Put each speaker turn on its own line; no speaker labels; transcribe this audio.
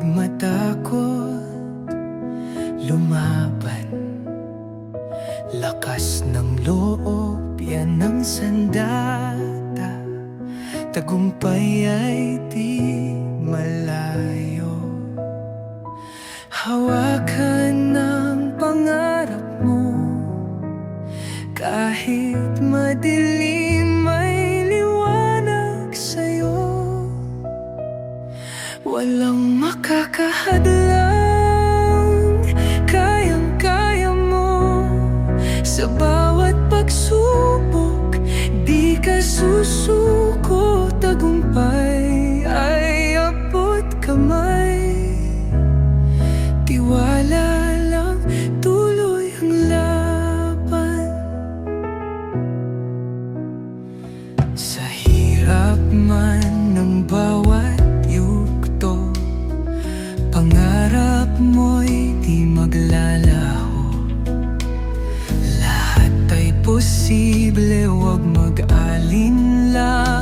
Huwag matakot lumaban. Lakas ng loob, yan ang sandata. Tagumpay ay di malayo. Hawakan ng pangarap mo. Kahit madilim may liwanag sa'yo. Walang makakahadlang, kayang-kaya mo. Sa bawat pagsubok, di ka susuko. Tagumpay ay abot kamay. Tiwala lang, tuloy ang laban. Sa hirap man ng bawat yugto, pangarap mo'y di maglalaho. Lahat ay posible, huwag mag-alinlangan.